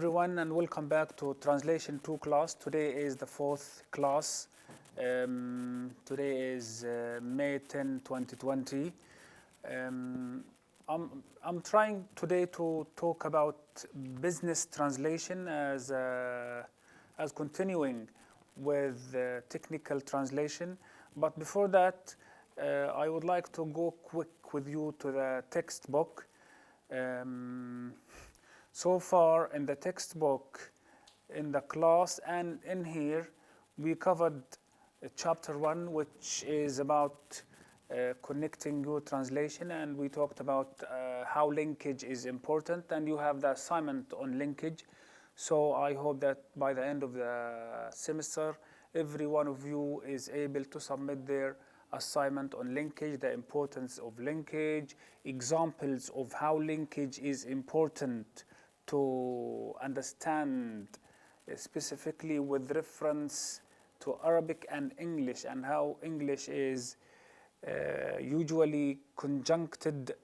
everyone, and welcome back to Translation 2 class. Today is the fourth class. Today is May 10, 2020. I'm trying today to talk about business translation as continuing with technical translation. But before that, I would like to go quick with you to the textbook. So far in the textbook, in the class and in here, we covered chapter 1, which is about connecting your translation, and we talked about how linkage is important, and you have the assignment on linkage. So I hope that by the end of the semester, every one of you is able to submit their assignment on linkage, the importance of linkage, examples of how linkage is important to understand, specifically with reference to Arabic and English, and how English is usually conjuncted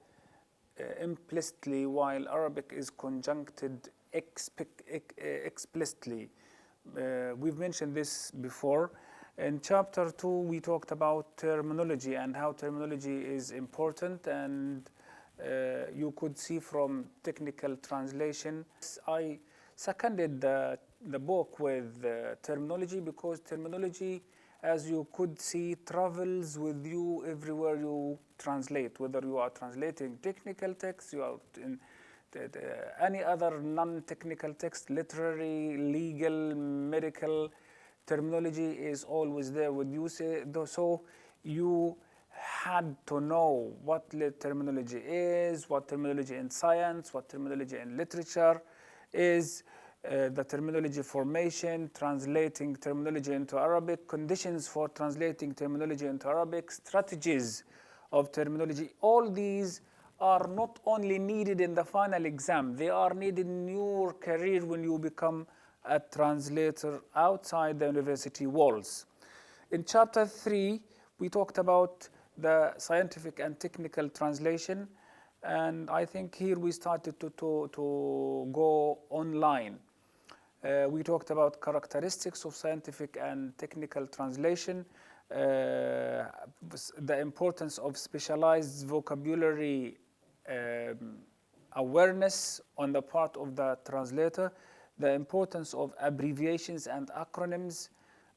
implicitly while Arabic is conjuncted explicitly. We've mentioned this before. In chapter 2, we talked about terminology and how terminology is important, and you could see from technical translation. I seconded the book with terminology because terminology, as you could see, travels with you everywhere you translate, whether you are translating technical text, you are in any other non-technical text, literary, legal, medical. Terminology is always there with you. So you had to know what terminology is, what terminology in science, what terminology in literature is, the terminology formation, translating terminology into Arabic, conditions for translating terminology into Arabic, strategies of terminology. All these are not only needed in the final exam, they are needed in your career when you become a translator outside the university walls. In chapter 3, we talked about the scientific and technical translation, and I think here we started to go online. We talked about characteristics of scientific and technical translation, the importance of specialized vocabulary awareness on the part of the translator, the importance of abbreviations and acronyms,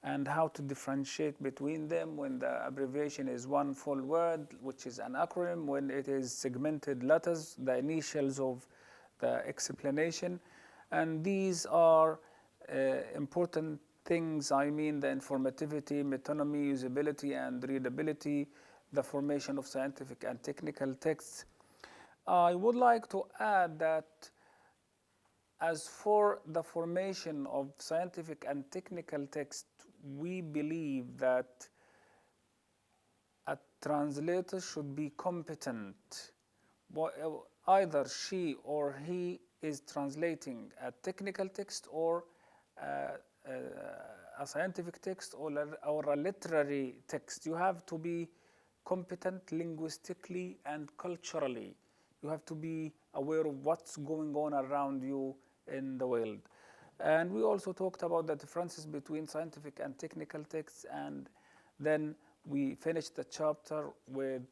and how to differentiate between them when the abbreviation is one full word, which is an acronym, when it is segmented letters, the initials of the explanation. And these are important things. I mean, the informativity, metonymy, usability, and readability, the formation of scientific and technical texts. I would like to add that as for the formation of scientific and technical text, we believe that a translator should be competent. Either she or he is translating a technical text or a scientific text or a literary text. You have to be competent linguistically and culturally. You have to be aware of what's going on around you in the world. And we also talked about the differences between scientific and technical texts, and then we finished the chapter with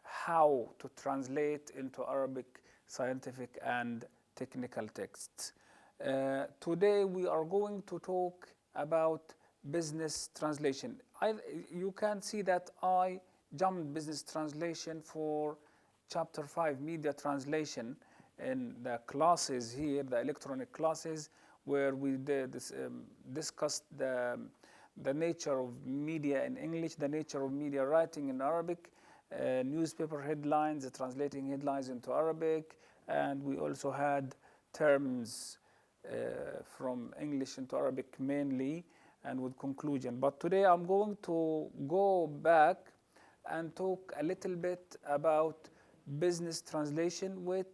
how to translate into Arabic scientific and technical texts. Today we are going to talk about business translation. You can see that I jumped business translation for chapter 5, media translation, in the classes here, the electronic classes, where we discussed the nature of media in English, the nature of media writing in Arabic, newspaper headlines, translating headlines into Arabic, and we also had terms from English into Arabic mainly, and with conclusion. But today I'm going to go back and talk a little bit about business translation, which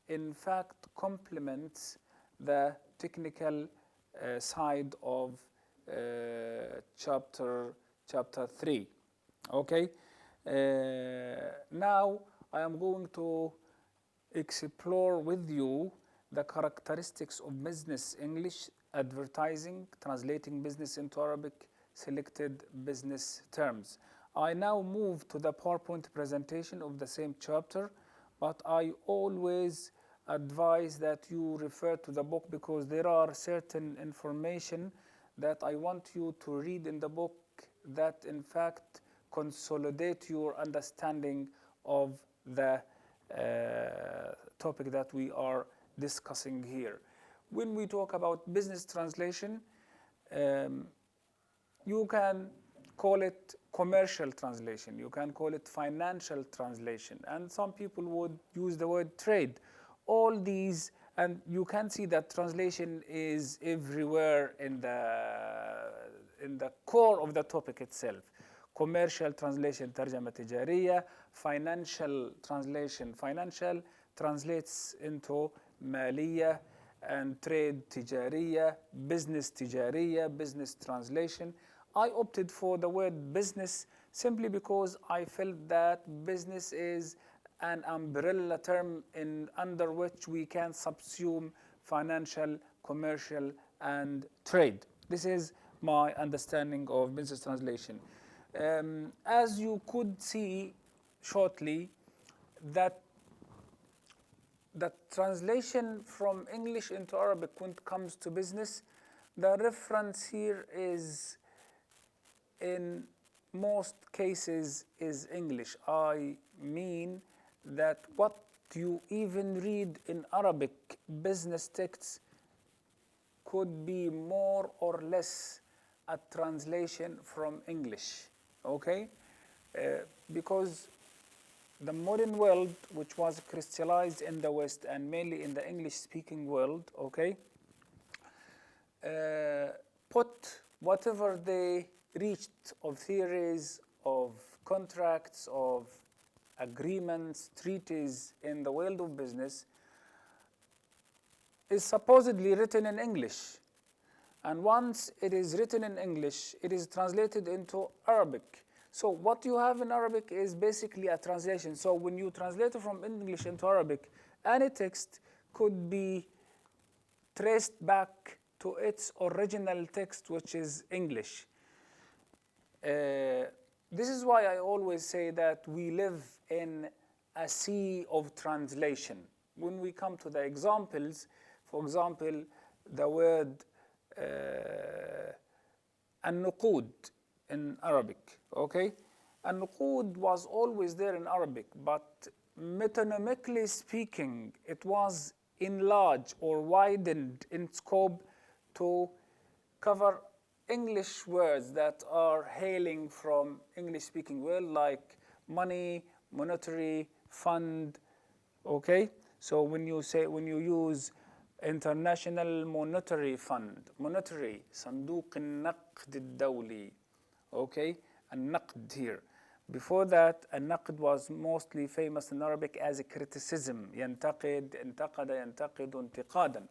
in fact complements the technical side of chapter 3. Okay. Now I am going to explore with you the characteristics of business English, advertising, translating business into Arabic, selected business terms. I now move to the PowerPoint presentation of the same chapter, but I always advise that you refer to the book because there are certain information that I want you to read in the book that in fact consolidate your understanding of the topic that we are discussing here. When we talk about business translation, you can call it commercial translation, you can call it financial translation, and some people would use the word trade. All these, and you can see that translation is everywhere in the core of the topic itself. Commercial translation, ترجمة تجارية. Financial translation, financial translates into مالية, and trade تجارية, business تجارية, business translation. I opted for the word business simply because I felt that business is an umbrella term under which we can subsume financial, commercial, and trade. This is my understanding of business translation. As you could see shortly, that the translation from English into Arabic when it comes to business, the reference here is in most cases is English. I mean that what you even read in Arabic business texts could be more or less a translation from English, okay? Because the modern world, which was crystallized in the West and mainly in the English-speaking world, okay, put whatever they reached of theories, of contracts, of agreements, treaties in the world of business is supposedly written in English. And once it is written in English, it is translated into Arabic. So what you have in Arabic is basically a translation. So when you translate it from English into Arabic, any text could be traced back to its original text, which is English. This is why I always say that we live in a sea of translation. When we come to the examples, for example, the word النقود in Arabic, okay? النقود was always there in Arabic, but metonymically speaking, it was enlarged or widened in scope to cover English words that are hailing from English-speaking world, like money, monetary, fund, okay? So when you use International Monetary Fund, monetary, صندوق النقد الدولي, okay? النقد here. Before that, النقد was mostly famous in Arabic as a criticism, ينتقد, انتقد, ينتقد, انتقادا,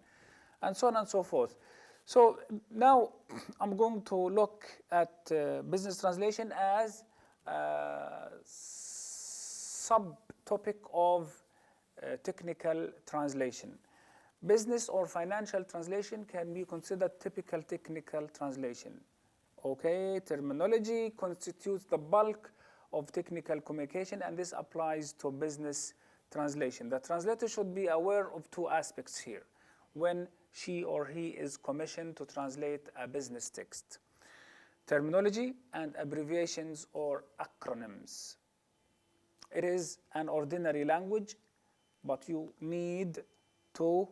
and so on and so forth. So now I'm going to look at business translation as a subtopic of technical translation. Business or financial translation can be considered typical technical translation. Okay, terminology constitutes the bulk of technical communication, and this applies to business translation. The translator should be aware of two aspects here when she or he is commissioned to translate a business text: terminology and abbreviations or acronyms. It is an ordinary language, but you need to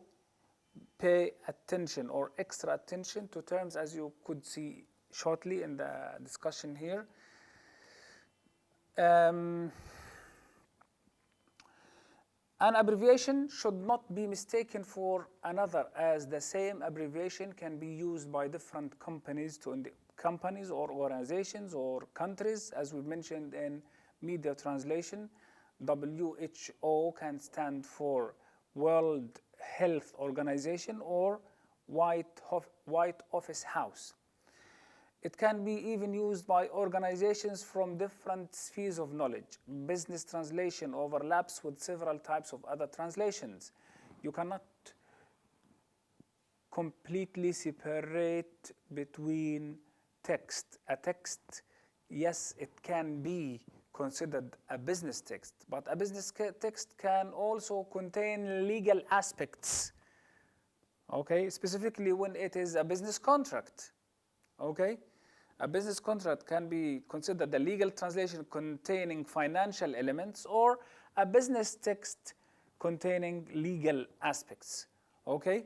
pay attention or extra attention to terms, as you could see shortly in the discussion here. An abbreviation should not be mistaken for another, as the same abbreviation can be used by different companies or organizations or countries. As we mentioned in media translation, WHO can stand for World Health Organization or White Office House. It can be even used by organizations from different spheres of knowledge. Business translation overlaps with several types of other translations. You cannot completely separate between text. A text, yes, it can be considered a business text, but a business text can also contain legal aspects, okay, specifically when it is a business contract, okay? A business contract can be considered a legal translation containing financial elements or a business text containing legal aspects, okay?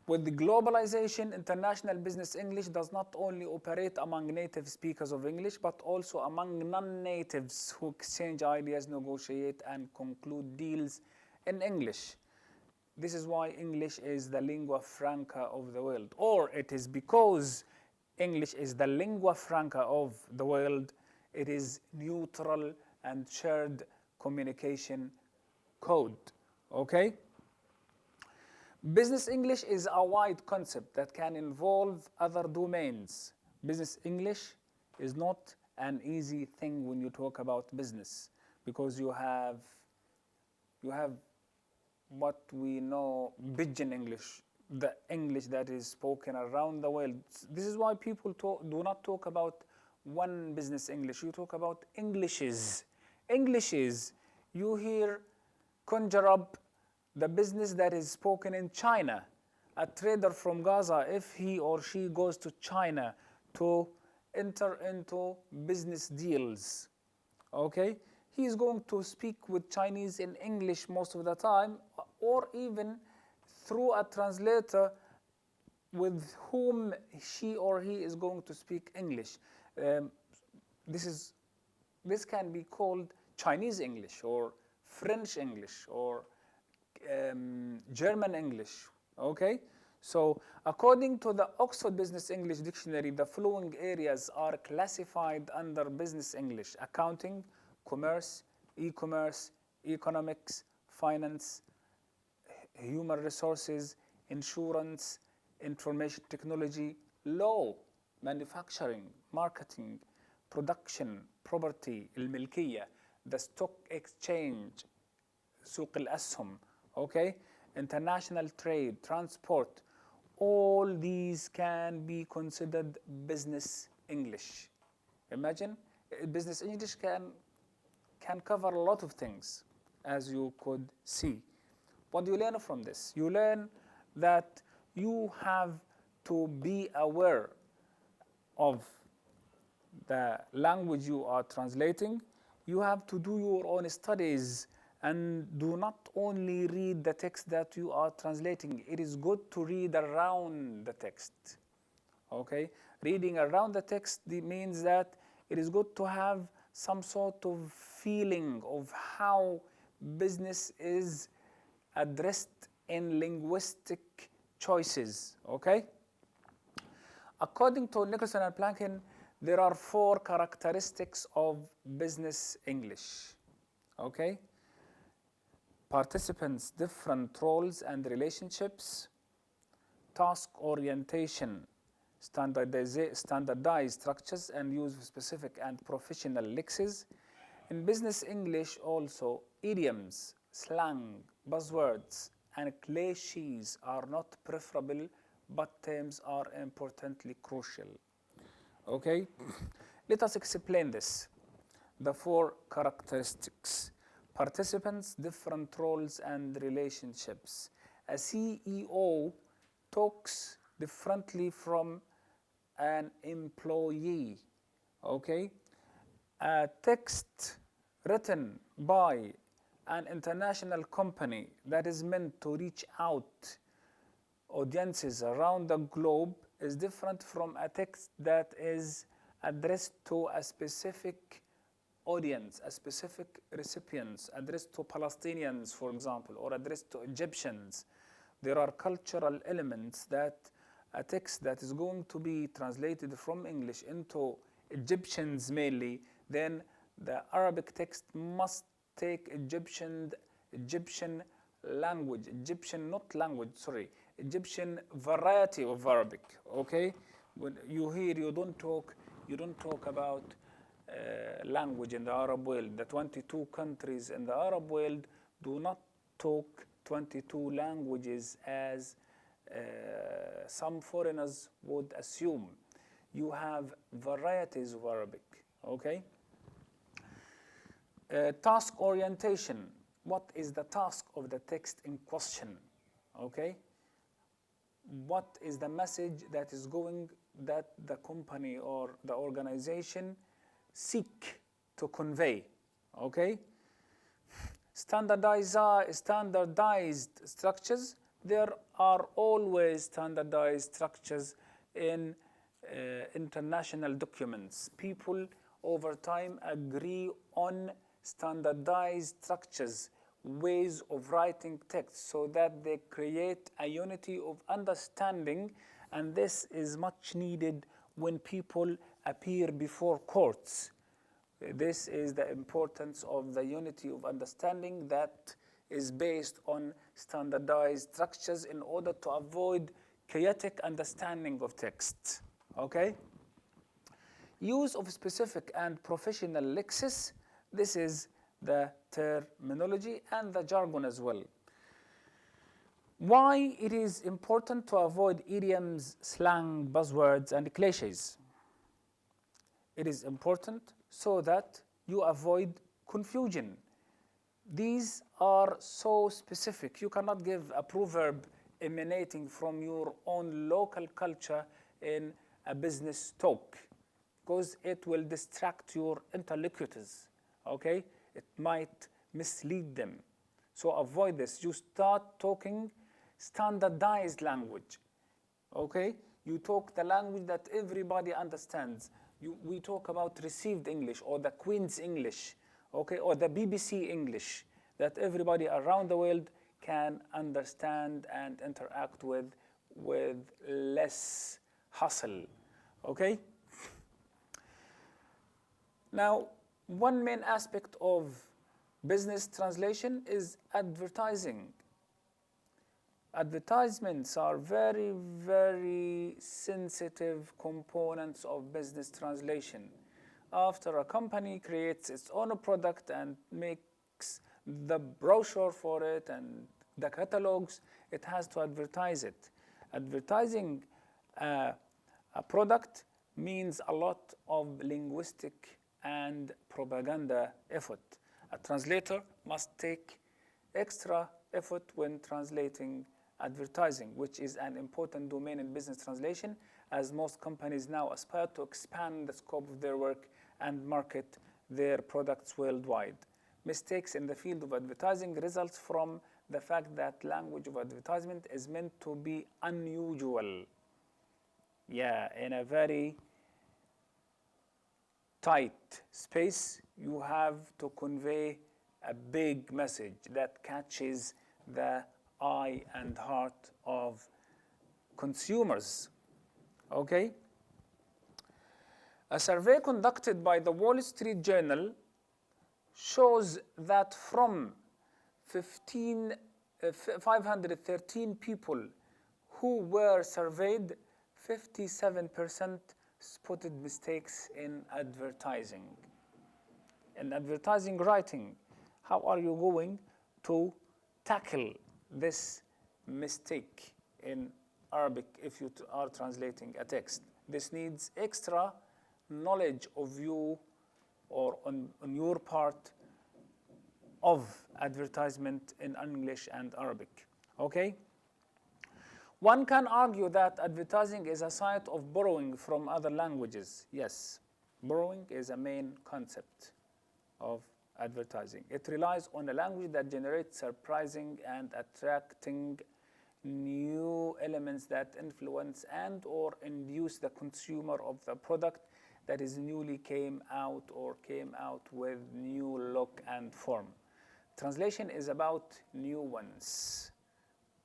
With the globalization, international business English does not only operate among native speakers of English, but also among non-natives who exchange ideas, negotiate, and conclude deals in English. This is why English is the lingua franca of the world, or it is because English is the lingua franca of the world, it is neutral and shared communication code, okay? Business English is a wide concept that can involve other domains. Business English is not an easy thing when you talk about business, because you have what we know pidgin English, the English that is spoken around the world. This is why people do not talk about one business English. You talk about Englishes. Englishes, you hear conjure up the business that is spoken in China. A trader from Gaza, if he or she goes to China to enter into business deals, okay, he's going to speak with Chinese in English most of the time, or even through a translator with whom she or he is going to speak English. This can be called Chinese English or French English or German English, okay? So according to the Oxford Business English Dictionary, the following areas are classified under business English: accounting, commerce, e-commerce, economics, finance, human resources, insurance, information technology, law, manufacturing, marketing, production, property, الملكية, the stock exchange, سوق الأسهم, okay, international trade, transport. All these can be considered business English. Imagine, business English can cover a lot of things, as you could see. What do you learn from this? You learn that you have to be aware of the language you are translating. You have to do your own studies and do not only read the text that you are translating. It is good to read around the text, okay? Reading around the text means that it is good to have some sort of feeling of how business is addressed in linguistic choices, okay? According to Nicholson and Plankin, there are 4 characteristics of business English, okay? Participants' different roles and relationships, task orientation, standardized structures and use of specific and professional lexes. In business English also, idioms, slang, buzzwords, and cliches are not preferable, but terms are importantly crucial. Okay? Let us explain this. The 4 characteristics. Participants, different roles and relationships. A CEO talks differently from an employee, okay? A text written by an international company that is meant to reach out audiences around the globe is different from a text that is addressed to a specific audience, a specific recipients, addressed to Palestinians, for example, or addressed to Egyptians. There are cultural elements that a text that is going to be translated from English into Egyptians mainly, then the Arabic text must take Egyptian language, Egyptian variety of Arabic, okay? When you hear, you don't talk about language in the Arab world. The 22 countries in the Arab world do not talk 22 languages as some foreigners would assume. You have varieties of Arabic, okay? Task orientation. What is the task of the text in question, okay? What is the message that is going, that the company or the organization seek to convey, okay? Standardized structures. There are always standardized structures in international documents. People over time agree on standardized structures, ways of writing text, so that they create a unity of understanding, and this is much needed when people appear before courts. This is the importance of the unity of understanding that is based on standardized structures in order to avoid chaotic understanding of text, okay? Use of specific and professional lexis. This is the terminology and the jargon as well. Why it is important to avoid idioms, slang, buzzwords, and cliches? It is important so that you avoid confusion. These are so specific. You cannot give a proverb emanating from your own local culture in a business talk, because it will distract your interlocutors, okay? It might mislead them. So avoid this. You start talking standardized language, okay? You talk the language that everybody understands. We talk about received English or the Queen's English, okay, or the BBC English that everybody around the world can understand and interact with less hustle, okay? Now, one main aspect of business translation is advertising. Advertisements are very, very sensitive components of business translation. After a company creates its own product and makes the brochure for it and the catalogs, it has to advertise it. Advertising a product means a lot of linguistic and propaganda effort. A translator must take extra effort when translating advertising, which is an important domain in business translation, as most companies now aspire to expand the scope of their work and market their products worldwide. Mistakes in the field of advertising results from the fact that language of advertisement is meant to be unusual. Yeah, in a very tight space, you have to convey a big message that catches the eye and heart of consumers, okay? A survey conducted by the Wall Street Journal shows that from 513 people who were surveyed, 57% spotted mistakes in advertising. In advertising writing, how are you going to tackle this mistake in Arabic if you are translating a text? This needs extra knowledge of you or on your part of advertisement in English and Arabic, okay? One can argue that advertising is a site of borrowing from other languages. Yes, borrowing is a main concept of advertising. It relies on a language that generates surprising and attracting new elements that influence and or induce the consumer of the product that is newly came out with new look and form. Translation is about nuance.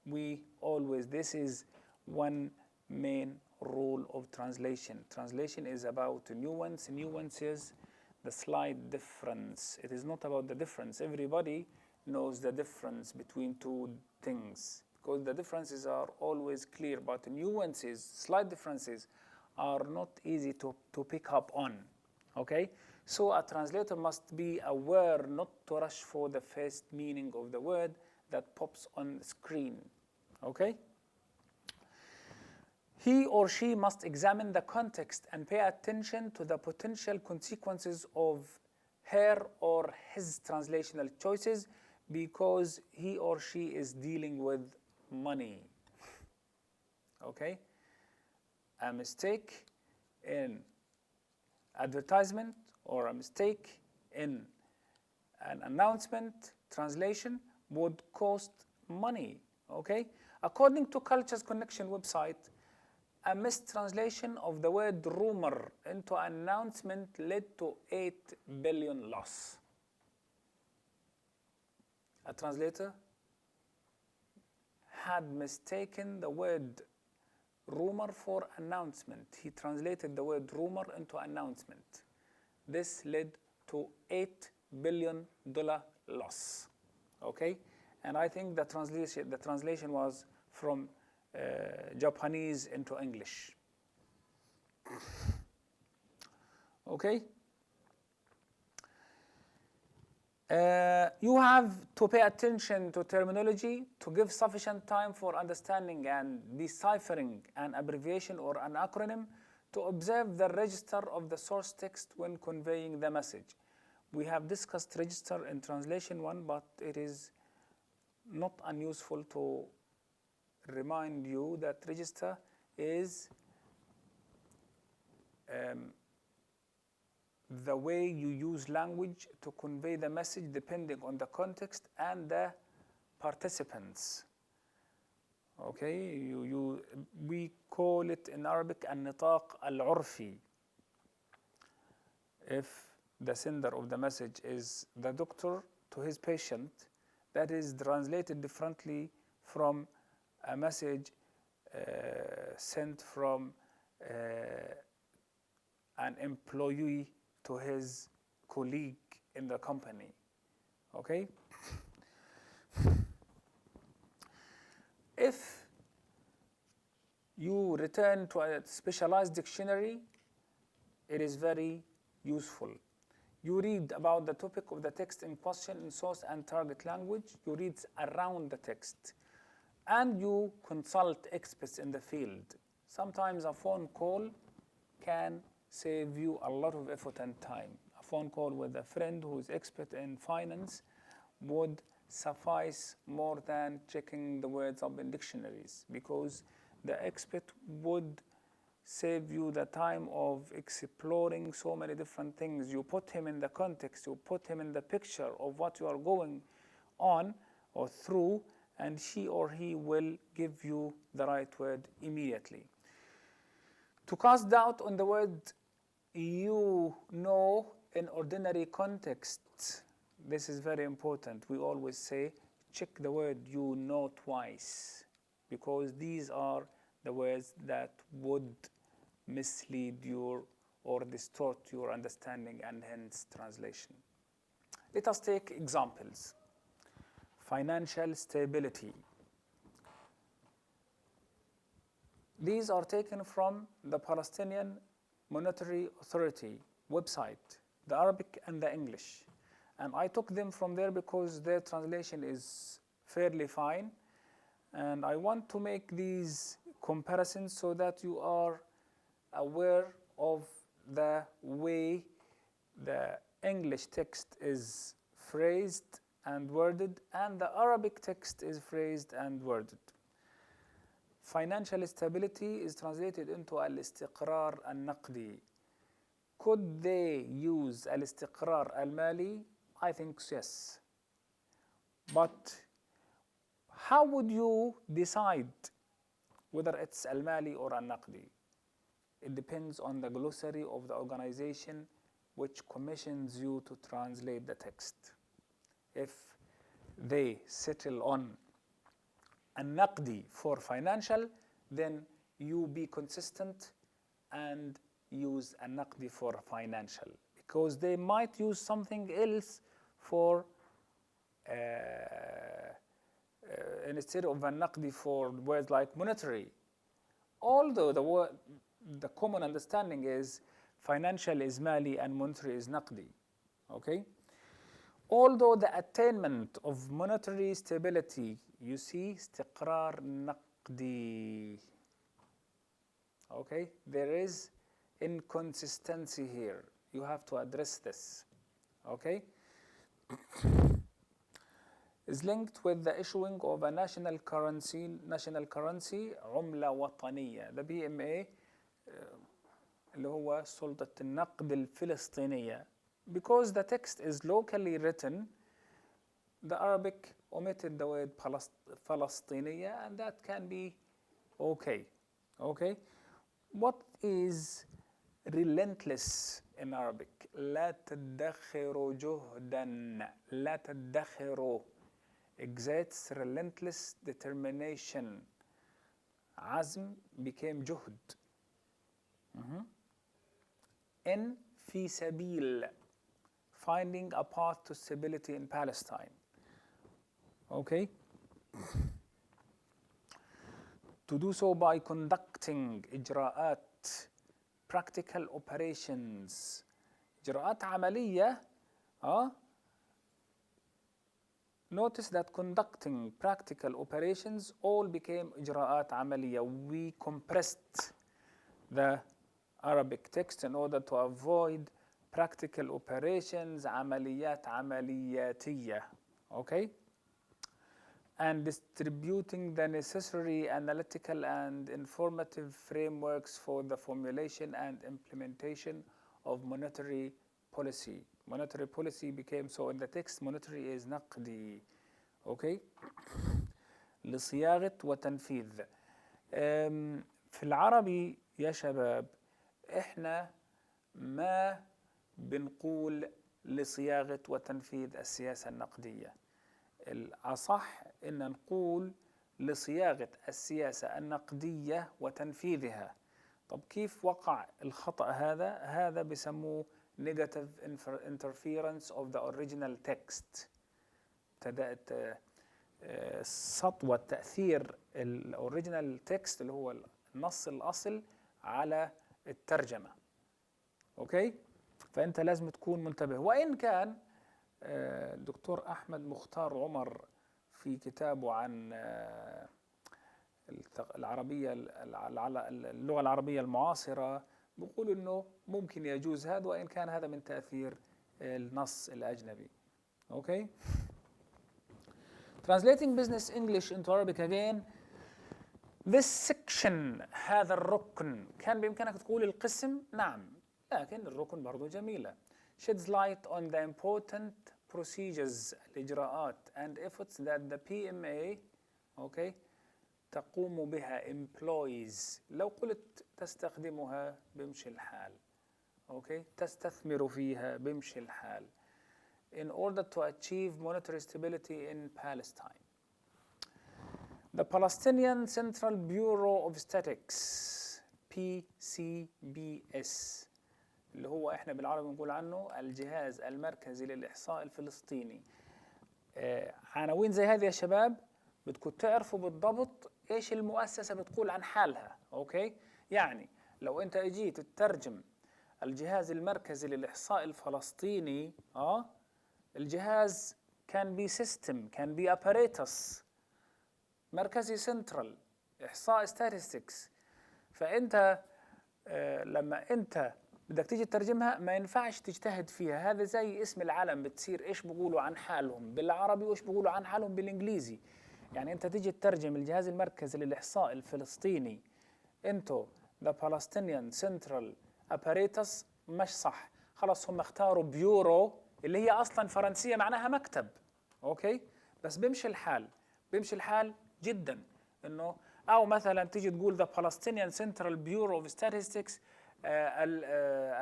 This is one main rule of translation. Translation is about nuance. Nuance is the slight difference. It is not about the difference. Everybody knows the difference between two things because the differences are always clear, but the nuances, slight differences, are not easy to pick up on, okay? So a translator must be aware not to rush for the first meaning of the word that pops on screen. Okay? He or she must examine the context and pay attention to the potential consequences of her or his translational choices because he or she is dealing with money. Okay? A mistake in advertisement or a mistake in an announcement translation would cost money. Okay? According to Cultures Connection website, a mistranslation of the word rumor into announcement led to 8 billion loss. A translator had mistaken the word rumor for announcement. He translated the word rumor into announcement. This led to $8 billion loss. Okay? And I think the translation was from Japanese into English. Okay? You have to pay attention to terminology to give sufficient time for understanding and deciphering an abbreviation or an acronym, to observe the register of the source text when conveying the message. We have discussed register in translation 1, but it is not unuseful to remind you that register is the way you use language to convey the message depending on the context and the participants. Okay, we call it in Arabic النطاق العرفي. If the sender of the message is the doctor to his patient, that is translated differently from a message sent from an employee to his colleague in the company. Okay? If you return to a specialized dictionary, it is very useful. You read about the topic of the text in question in source and target language. You read around the text. And you consult experts in the field. Sometimes a phone call can save you a lot of effort and time. A phone call with a friend who is expert in finance would suffice more than checking the words up in dictionaries, because the expert would save you the time of exploring so many different things. You put him in the context, you put him in the picture of what you are going on or through, and she or he will give you the right word immediately. To cast doubt on the word you know in ordinary contexts, this is very important. We always say, check the word you know twice, because these are the words that would mislead you or distort your understanding and hence translation. Let us take examples. Financial stability. These are taken from the Palestinian Monetary Authority website, the Arabic and the English. And I took them from there because their translation is fairly fine. And I want to make these comparisons so that you are aware of the way the English text is phrased and worded, and the Arabic text is phrased and worded. Financial stability is translated into al-istiqrar al-naqdi. Could they use al-istiqrar al-mali? I think yes. But how would you decide whether it's al-mali or al-naqdi? It depends on the glossary of the organization which commissions you to translate the text. If they settle on al-naqdi for financial, then you be consistent and use al-naqdi for financial, because they might use something else for instead of al-naqdi for words like monetary. Although the common understanding is financial is mali and monetary is naqdi. Okay? although the attainment of monetary stability, you see, استقرار نقدي. Okay, there is inconsistency here. You have to address this. Okay, is linked with the issuing of a national currency, عملة وطنية. The BMA اللي هو سلطة النقد الفلسطينية. Because the text is locally written, the Arabic omitted the word فلسطينية, and that can be okay. Okay, what is relentless in Arabic? لا تدخروا جهدا. لا تدخروا exerts relentless determination. عزم became جهد. In في سبيل, finding a path to stability in Palestine. Okay, to do so by conducting إجراءات, practical operations, إجراءات عملية. Notice that conducting practical operations all became إجراءات عملية. We compressed the Arabic text in order to avoid practical operations, عمليات عملياتية. Okay, and distributing the necessary analytical and informative frameworks for the formulation and implementation of monetary policy. Monetary policy became, so in the text, monetary is نقدي. Okay, لصياغة وتنفيذ. في العربي يا شباب احنا ما بنقول لصياغة وتنفيذ السياسة النقدية. الأصح إن نقول لصياغة السياسة النقدية وتنفيذها. طب كيف وقع الخطأ هذا؟ هذا بسموه negative interference of the original text. سطوة تأثير الأوريجينال تكست اللي هو النص الأصل على الترجمة. أوكي؟ فأنت لازم تكون منتبه. وإن كان الدكتور أحمد مختار عمر في كتابه عن العربية اللغة العربية المعاصرة بيقول إنه ممكن يجوز هذا، وإن كان هذا من تأثير النص الأجنبي. أوكي؟ Translating business English into Arabic again. This section, هذا الركن، كان بإمكانك تقول القسم؟ نعم، لكن الركن برضو جميلة. Sheds light on the important procedures, الإجراءات and efforts that the PMA okay, تقوم بها employs. لو قلت تستخدمها بمشي الحال. okay, تستثمر فيها بمشي الحال. In order to achieve monetary stability in Palestine. The Palestinian Central Bureau of Statistics PCBS اللي هو احنا بالعربي بنقول عنه الجهاز المركزي للإحصاء الفلسطيني. عناوين زي هذه يا شباب بدكم تعرفوا بالضبط ايش المؤسسة بتقول عن حالها. اوكي، يعني لو انت اجيت تترجم الجهاز المركزي للإحصاء الفلسطيني الجهاز كان بي سيستم، كان بي اباريتس مركزي سنترال إحصاء statistics. فأنت لما أنت بدك تيجي تترجمها ما ينفعش تجتهد فيها. هذا زي اسم العالم بتصير إيش بيقولوا عن حالهم بالعربي وإيش بيقولوا عن حالهم بالإنجليزي. يعني أنت تيجي تترجم الجهاز المركزي للإحصاء الفلسطيني أنتو the Palestinian Central Apparatus مش صح. خلاص هم اختاروا بيورو اللي هي أصلا فرنسية معناها مكتب. أوكي، بس بيمشي الحال، بيمشي الحال جدا انه او مثلا تيجي تقول the Palestinian Central Bureau of Statistics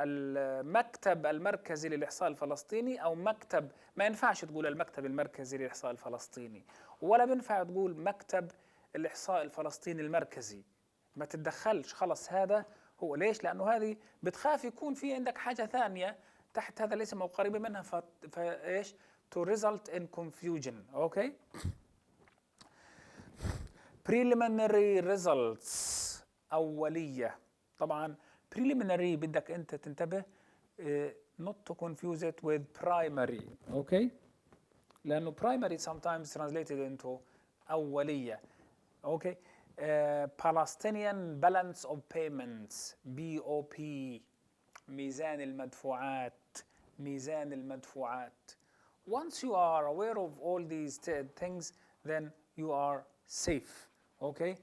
المكتب المركزي للإحصاء الفلسطيني، او مكتب، ما ينفعش تقول المكتب المركزي للإحصاء الفلسطيني، ولا بينفع تقول مكتب الإحصاء الفلسطيني المركزي. ما تتدخلش، خلص هذا هو. ليش؟ لانه هذه بتخاف يكون في عندك حاجة ثانية تحت هذا الاسم او قريبة منها فايش to result in confusion. اوكي، preliminary results أولية. طبعا preliminary بدك أنت تنتبه not to confuse it with primary. okay, لأنه primary sometimes translated into أولية. Okay. Palestinian balance of payments BOP ميزان المدفوعات. ميزان المدفوعات. Once you are aware of all these things, then you are safe. Okay.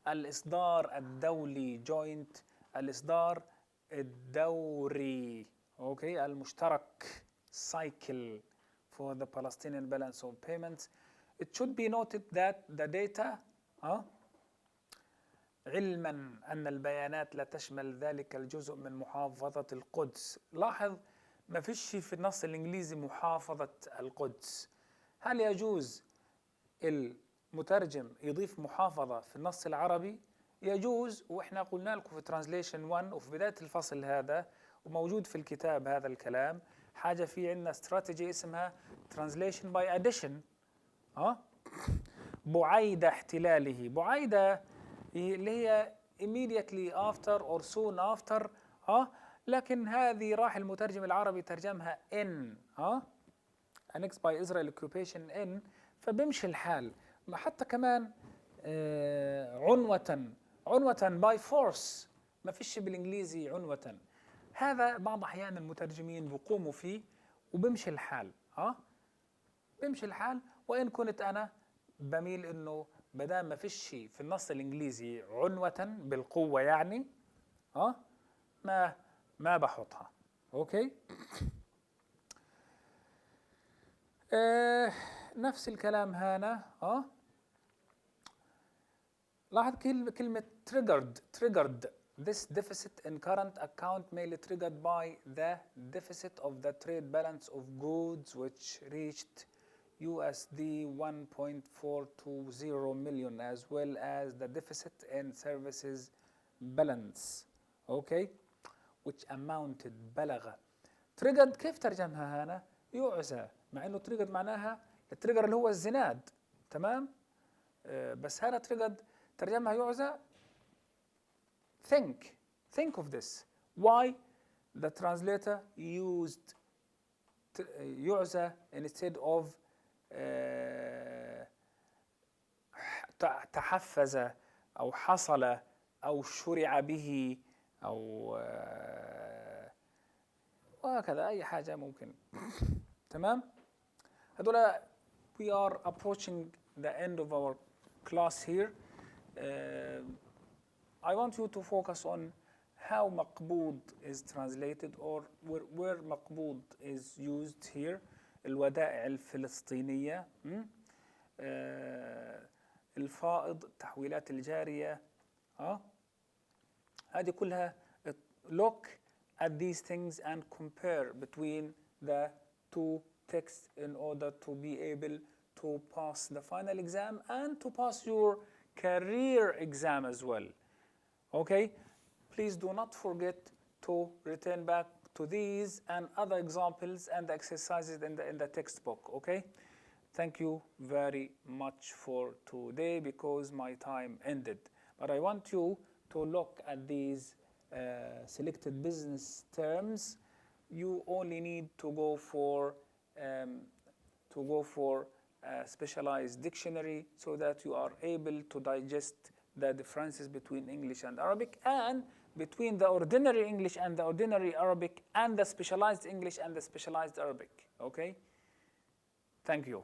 الإصدار الدولي joint. الإصدار الدوري. Okay. المشترك cycle for the Palestinian balance of payments. It should be noted that the data علما أن البيانات لا تشمل ذلك الجزء من محافظة القدس. لاحظ ما فيش في النص الإنجليزي محافظة القدس. هل يجوز المترجم يضيف محافظة في النص العربي؟ يجوز، وإحنا قلنا لكم في translation 1 وفي بداية الفصل هذا وموجود في الكتاب هذا الكلام، حاجة في عندنا استراتيجي اسمها translation by addition. بعيد احتلاله. بعيدة اللي هي immediately after or soon after. لكن هذه راح المترجم العربي ترجمها in annexed by Israel occupation in، فبمشي الحال. حتى كمان عنوة by force، ما فيش بالإنجليزي عنوة. هذا بعض أحيان المترجمين بيقوموا فيه وبمشي الحال. بمشي الحال. وإن كنت أنا بميل إنه بدام ما فيش في النص الإنجليزي عنوة بالقوة يعني ما بحطها. أوكي. نفس الكلام هنا. لاحظ كلمة triggered. This deficit in current account may be triggered by the deficit of the trade balance of goods which reached USD 1.420 million, as well as the deficit in services balance. Okay, which amounted بلغ. triggered كيف ترجمها هنا؟ يعزى، مع انه triggered معناها التريجر اللي هو الزناد. تمام. بس هنا triggered ترجمها يعزى. think of this. Why the translator used يعزى instead of تحفز أو حصل أو شرع به أو وهكذا أي حاجة ممكن. تمام. هذولا we are approaching the end of our class here. I want you to focus on how مقبوض is translated or where مقبوض is used here. الودائع الفلسطينية، الفائض، التحويلات الجارية. هذه كلها look at these things and compare between the two texts in order to be able to pass the final exam and to pass your career exam as well. Okay, please do not forget to return back to these and other examples and exercises in the textbook. Okay, thank you very much for today because my time ended. But I want you to look at these selected business terms. You only need to go for a specialized dictionary so that you are able to digest the differences between English and Arabic, and between the ordinary English and the ordinary Arabic, and the specialized English and the specialized Arabic. Okay? Thank you.